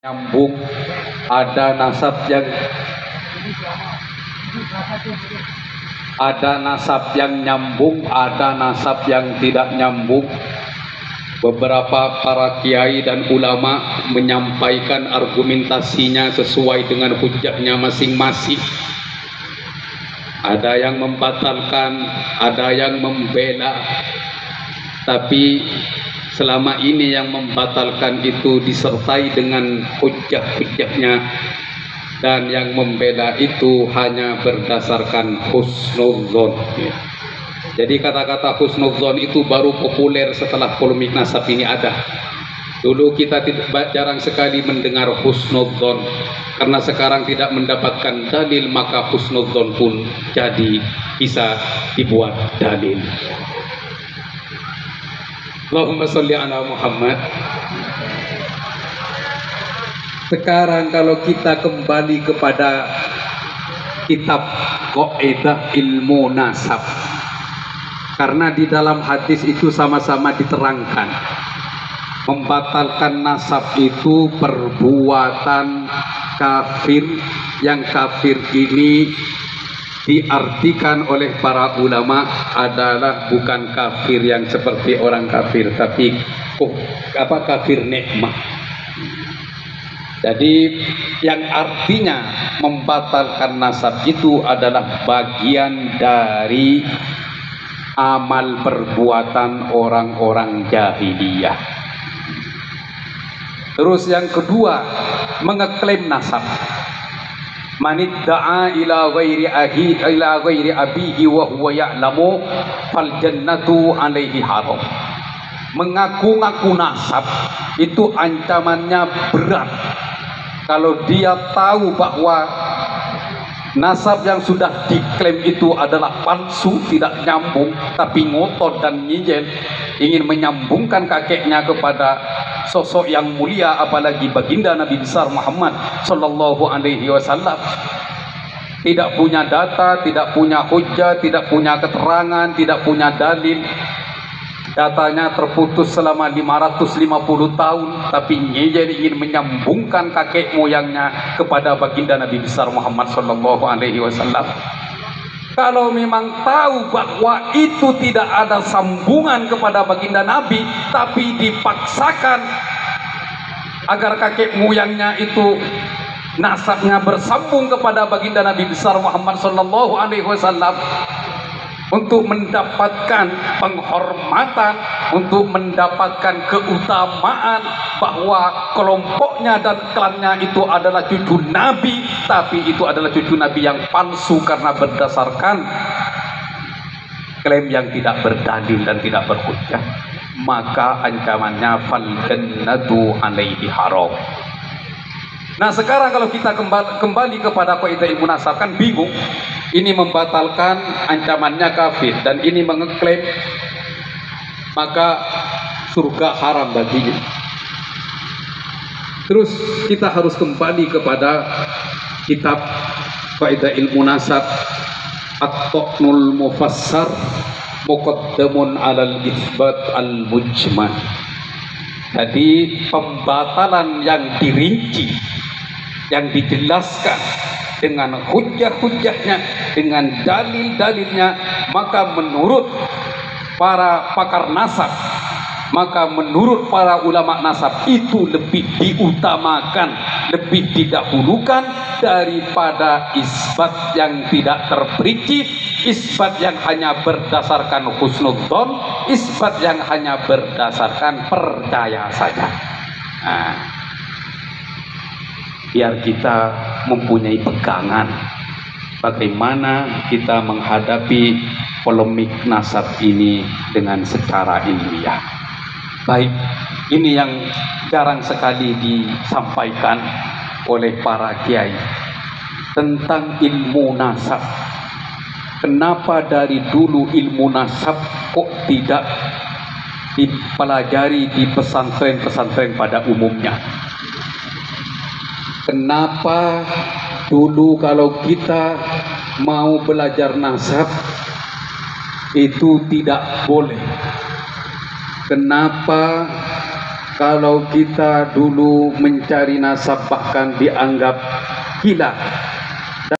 nyambung, ada nasab yang nyambung, ada nasab yang tidak nyambung. Beberapa para kiai dan ulama menyampaikan argumentasinya sesuai dengan hujahnya masing-masing. Ada yang membatalkan, ada yang membela, tapi selama ini yang membatalkan itu disertai dengan hujah-hujahnya, dan yang membela itu hanya berdasarkan husnudzon. Jadi kata-kata husnudzon itu baru populer setelah polemik nasab ini ada. Dulu kita jarang sekali mendengar husnudzon, karena sekarang tidak mendapatkan dalil, maka husnudzon pun jadi bisa dibuat dalil. Allahumma sholli ala Muhammad. Sekarang kalau kita kembali kepada kitab Qaidah Ilmu Nasab, karena di dalam hadis itu sama-sama diterangkan membatalkan nasab itu perbuatan kafir. Yang kafir ini diartikan oleh para ulama adalah bukan kafir yang seperti orang kafir, tapi kafir nikmah. Jadi yang artinya membatalkan nasab itu adalah bagian dari amal perbuatan orang-orang jahiliyah. Terus yang kedua, mengeklaim nasab. Manidda'a ila ghairi abihi wa huwa ya'lamu fal jannatu alaihi haram. Mengaku-ngaku nasab itu ancamannya berat. Kalau dia tahu bahwa nasab yang sudah diklaim itu adalah palsu, tidak nyambung, tapi ngotot dan ngijel, ingin menyambungkan kakeknya kepada sosok yang mulia, apalagi baginda Nabi besar Muhammad sallallahu alaihi wasallam. Tidak punya data, tidak punya hujjah, tidak punya keterangan, tidak punya dalil. Datanya terputus selama 550 tahun, tapi ngijel ingin menyambungkan kakek moyangnya kepada baginda Nabi besar Muhammad sallallahu alaihi wasallam. Kalau memang tahu bahwa itu tidak ada sambungan kepada baginda Nabi, tapi dipaksakan agar kakek moyangnya itu nasabnya bersambung kepada baginda Nabi besar Muhammad sallallahu alaihi wasallam, untuk mendapatkan penghormatan, untuk mendapatkan keutamaan bahwa kelompoknya dan klannya itu adalah cucu Nabi, tapi itu adalah cucu Nabi yang palsu karena berdasarkan klaim yang tidak berdalil dan tidak berhujjah, maka ancamannya fal jannatu alaihi haram. Nah, sekarang kalau kita kembali kepada kaidah ilmu nasab, kan bingung. Ini membatalkan, ancamannya kafir, dan ini mengeklaim maka surga haram baginya. Terus kita harus kembali kepada kitab kaidah ilmu nasab, At-Taqnul Mufassar Muqaddamun alal Itsbat al-Mujmal. Jadi pembatalan yang dirinci, yang dijelaskan dengan hujah-hujahnya, dengan dalil-dalilnya, maka menurut para pakar nasab, maka menurut para ulama nasab itu lebih diutamakan, lebih didahulukan daripada isbat yang tidak terperinci, isbat yang hanya berdasarkan husnudzon, isbat yang hanya berdasarkan percaya saja. Nah, biar kita mempunyai pegangan bagaimana kita menghadapi polemik nasab ini dengan secara ilmiah. Baik, ini yang jarang sekali disampaikan oleh para kiai tentang ilmu nasab. Kenapa dari dulu ilmu nasab kok tidak dipelajari di pesantren-pesantren pada umumnya? Kenapa dulu kalau kita mau belajar nasab itu tidak boleh? Kenapa kalau kita dulu mencari nasab bahkan dianggap gila.